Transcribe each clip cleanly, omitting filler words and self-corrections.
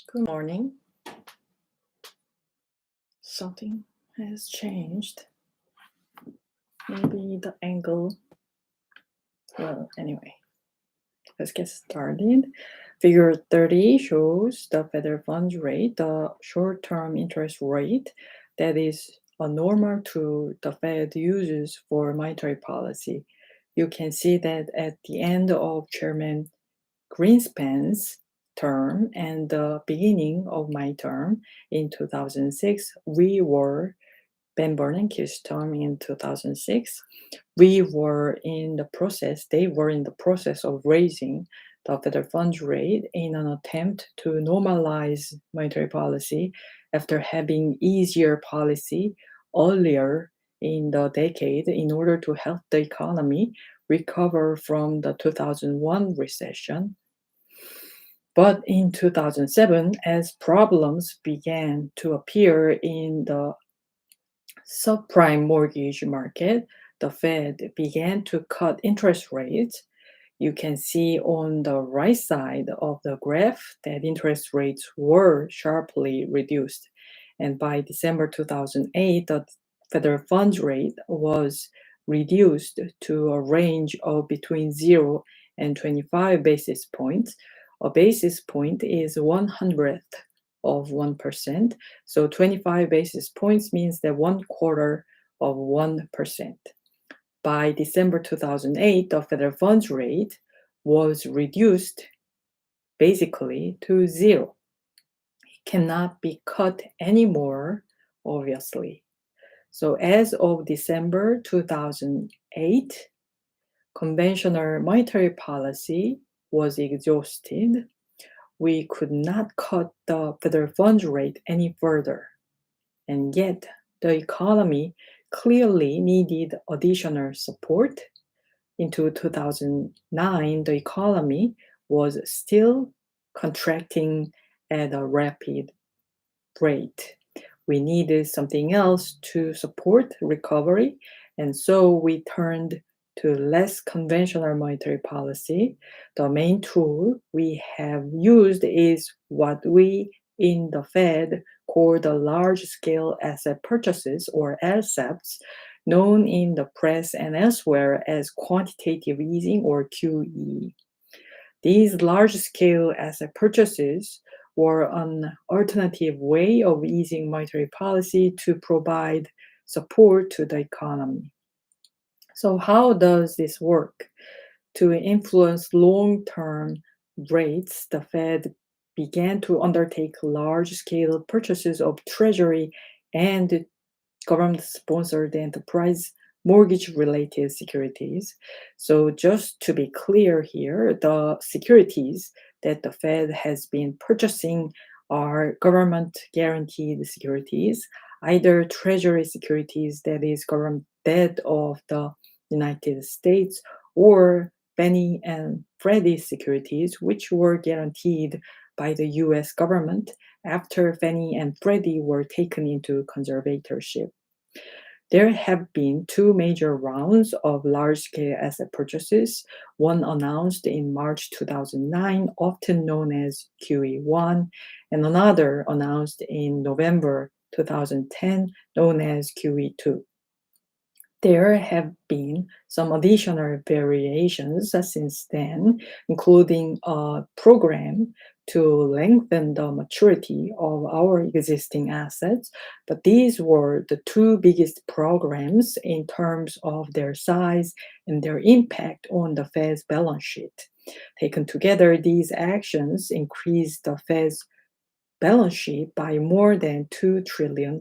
Good morning. Something has changed. Maybe the angle. Well, anyway, let's get started. Figure 30 shows the federal funds rate, the short-term interest rate that is a normal tool the Fed uses for monetary policy. You can see that at the end of Chairman Greenspan's term and the beginning of my term in 2006, we were Ben Bernanke's term in 2006, they were in the process of raising the federal funds rate in an attempt to normalize monetary policy after having easier policy earlier in the decade in order to help the economy recover from the 2001 recession. But in 2007, as problems began to appear in the subprime mortgage market, the Fed began to cut interest rates. You can see on the right side of the graph that interest rates were sharply reduced. And by December 2008, the federal funds rate was reduced to a range of between 0 and 25 basis points. A basis point is 1/100th of 1%. So 25 basis points means that 1/4 of 1%. By December 2008, the federal funds rate was reduced basically to 0. It cannot be cut anymore, obviously. So as of December 2008, conventional monetary policy was exhausted. We could not cut the federal funds rate any further. And yet, the economy clearly needed additional support. Into 2009, the economy was still contracting at a rapid rate. We needed something else to support recovery, and so we turned to less conventional monetary policy. The main tool we have used is what we in the Fed call the large-scale asset purchases, or LSAPs, known in the press and elsewhere as quantitative easing, or QE. These large-scale asset purchases were an alternative way of easing monetary policy to provide support to the economy. So how does this work? To influence long-term rates, the Fed began to undertake large-scale purchases of Treasury and government-sponsored enterprise mortgage-related securities. So just to be clear here, the securities that the Fed has been purchasing are government-guaranteed securities, either Treasury securities, that is government debt of the United States, or Fannie and Freddie securities, which were guaranteed by the US government after Fannie and Freddie were taken into conservatorship. There have been two major rounds of large-scale asset purchases, one announced in March 2009, often known as QE1, and another announced in November 2010, known as QE2. There have been some additional variations since then, including a program to lengthen the maturity of our existing assets, but these were the two biggest programs in terms of their size and their impact on the Fed's balance sheet. Taken together, these actions increased the Fed's balance sheet by more than $2 trillion.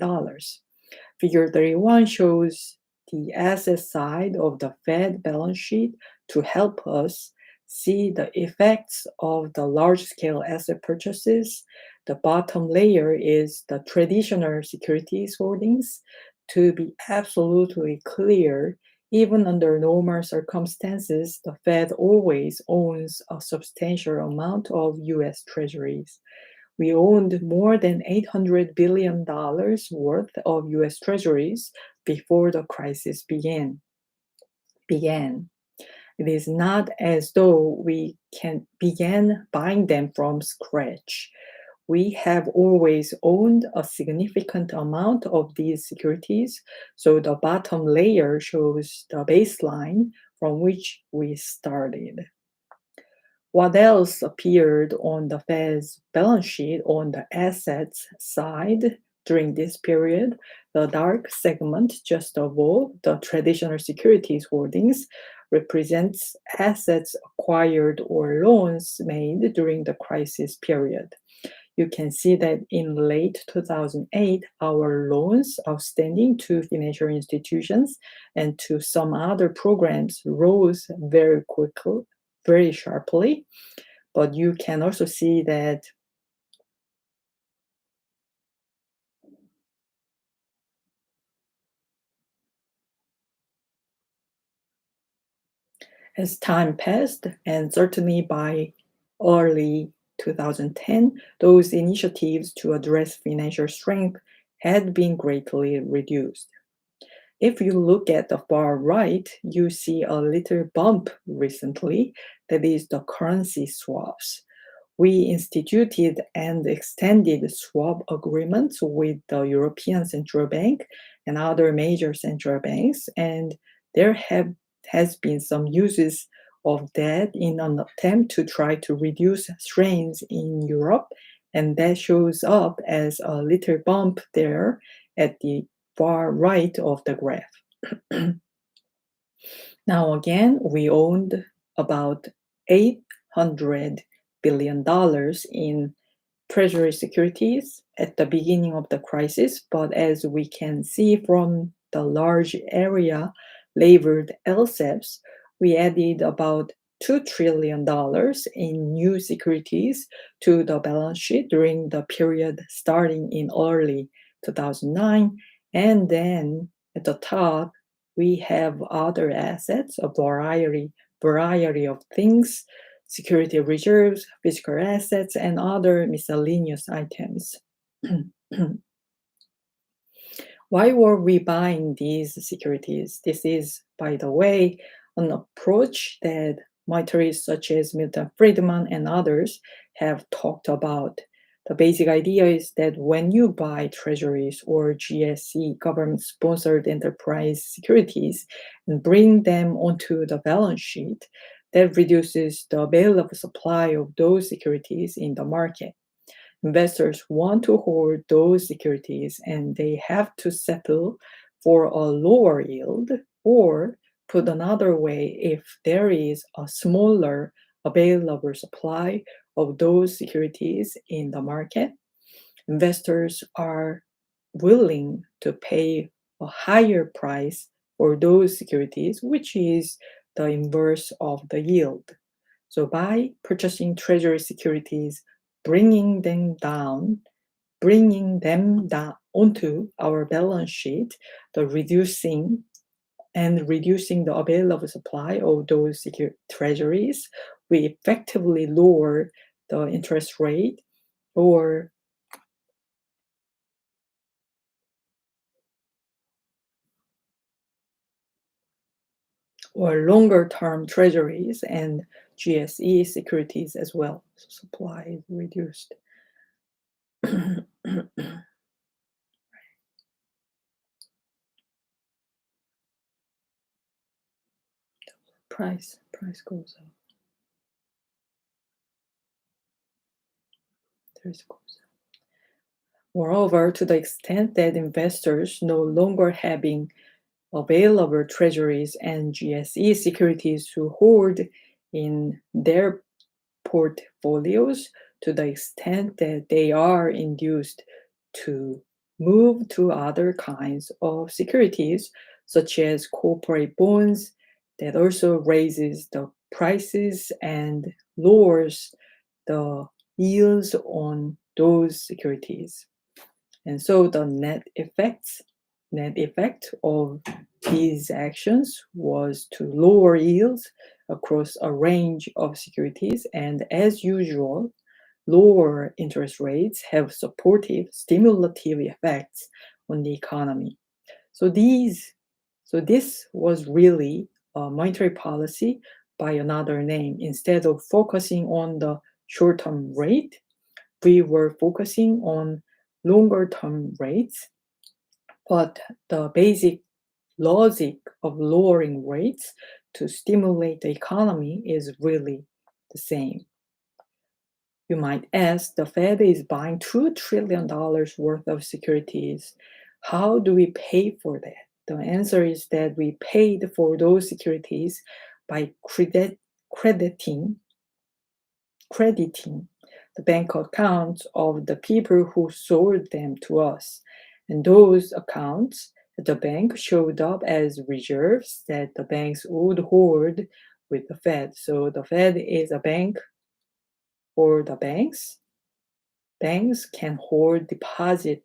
Figure 31 shows the asset side of the Fed balance sheet to help us see the effects of the large-scale asset purchases. The bottom layer is the traditional securities holdings. To be absolutely clear, even under normal circumstances, the Fed always owns a substantial amount of US Treasuries. We owned more than $800 billion worth of US Treasuries before the crisis began. It is not as though we can begin buying them from scratch. we have always owned a significant amount of these securities. So the bottom layer shows the baseline from which we started. What else appeared on the Fed's balance sheet on the assets side during this period? The dark segment just above the traditional securities holdings represents assets acquired or loans made during the crisis period. You can see that in late 2008, our loans outstanding to financial institutions and to some other programs rose very quickly, very sharply. But you can also see that as time passed, and certainly by early 2010, those initiatives to address financial strength had been greatly reduced. If you look at the far right, you see a little bump recently, that is the currency swaps. We instituted and extended swap agreements with the European Central Bank and other major central banks, and there has been some uses of that in an attempt to try to reduce strains in Europe, and that shows up as a little bump there at the far right of the graph. Now again, we owned about $800 billion in treasury securities at the beginning of the crisis, but as we can see from the large area labeled LSEPs, we added about $2 trillion in new securities to the balance sheet during the period starting in early 2009. And then at the top, we have other assets, a variety of things, security reserves, physical assets, and other miscellaneous items. Why were we buying these securities? This is, by the way, an approach that monetarists such as Milton Friedman and others have talked about. The basic idea is that when you buy treasuries or GSE, government-sponsored enterprise securities, and bring them onto the balance sheet, that reduces the available supply of those securities in the market. Investors want to hold those securities and they have to settle for a lower yield, or put another way, if there is a smaller available supply of those securities in the market, investors are willing to pay a higher price for those securities, which is the inverse of the yield. So by purchasing treasury securities, bringing them down onto our balance sheet, reducing the available supply of those treasuries, we effectively lower the interest rate or longer term treasuries and GSE securities as well. So supply is reduced. Price goes up. Moreover, to the extent that investors no longer having available treasuries and GSE securities to hold in their portfolios, to the extent that they are induced to move to other kinds of securities, such as corporate bonds, that also raises the prices and lowers the yields on those securities. And so the net effect of these actions was to lower yields across a range of securities, and as usual, lower interest rates have supportive, stimulative effects on the economy. So this was really a monetary policy by another name. Instead of focusing on the short-term rate, we were focusing on longer term rates, but the basic logic of lowering rates to stimulate the economy is really the same. You might ask, the Fed is buying $2 trillion worth of securities. How do we pay for that? The answer is that we paid for those securities by crediting the bank accounts of the people who sold them to us. And those accounts at the bank showed up as reserves that the banks would hold with the Fed. So the Fed is a bank for the banks. Banks can hold deposit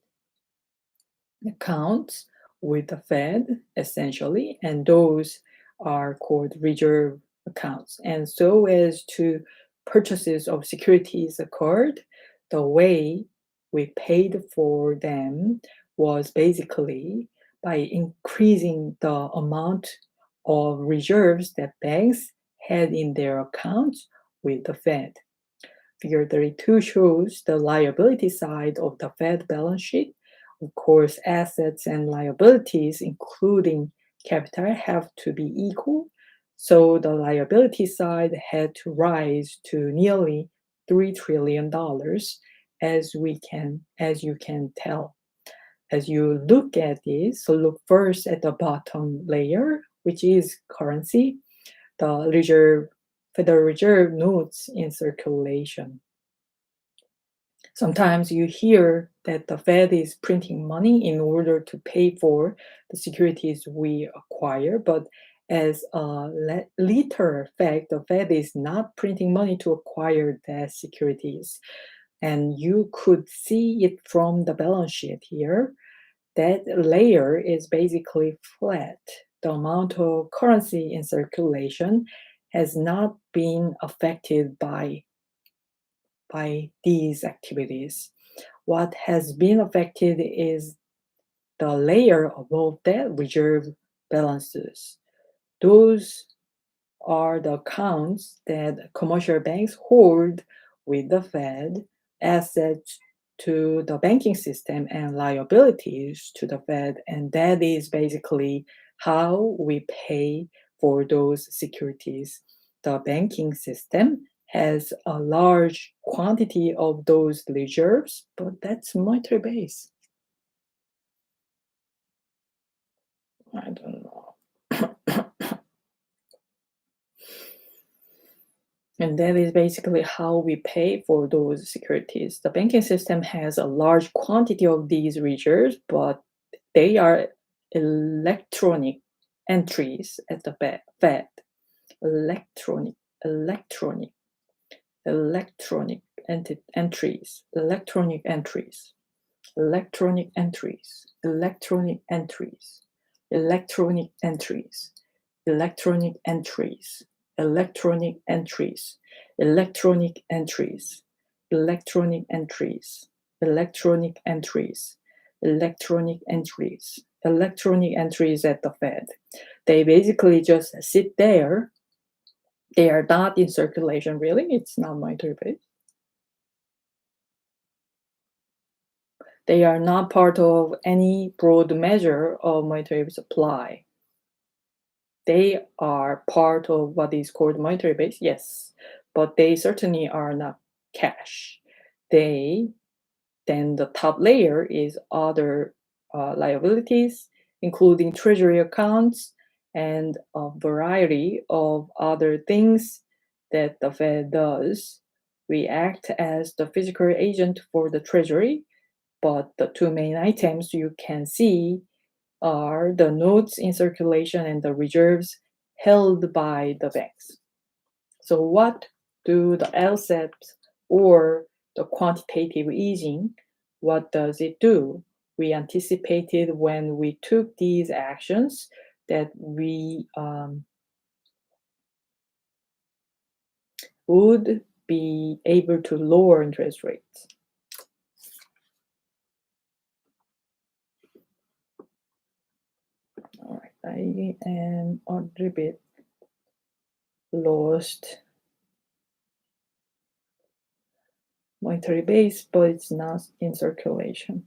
accounts with the Fed, essentially, and those are called reserve accounts. And so as to purchases of securities occurred, the way we paid for them was basically by increasing the amount of reserves that banks had in their accounts with the Fed. Figure 32 shows the liability side of the Fed balance sheet. Of course, assets and liabilities, including capital, have to be equal. So the liability side had to rise to nearly $3 trillion, as you can tell. As you look at this, so look first at the bottom layer, which is currency, the Federal Reserve notes in circulation. Sometimes you hear that the Fed is printing money in order to pay for the securities we acquire, but as a literal fact, the Fed is not printing money to acquire the securities. And you could see it from the balance sheet here. That layer is basically flat. The amount of currency in circulation has not been affected by these activities. What has been affected is the layer above that, reserve balances. Those are the accounts that commercial banks hold with the Fed, assets to the banking system and liabilities to the Fed. And that is basically how we pay for those securities. The banking system has a large quantity of those reserves, but that's monetary base. I don't know. And that is basically how we pay for those securities. The banking system has a large quantity of these reserves, but they are electronic entries at the Fed. Electronic entries. Electronic entries. Electronic entries. Electronic entries. Electronic entries. Electronic entries. Electronic entries. Electronic entries, electronic entries, electronic entries, electronic entries, electronic entries, electronic entries at the Fed. They basically just sit there. They are not in circulation, really. It's not monetary base. They are not part of any broad measure of monetary supply. They are part of what is called monetary base, yes, but they certainly are not cash. Then the top layer is other liabilities, including treasury accounts and a variety of other things that the Fed does. We act as the physical agent for the treasury, but the two main items you can see are the notes in circulation and the reserves held by the banks. So what do the LSEPs or the quantitative easing, what does it do? We anticipated when we took these actions that we would be able to lower interest rates. All right, I am a little bit lost my monetary base, but it's not in circulation.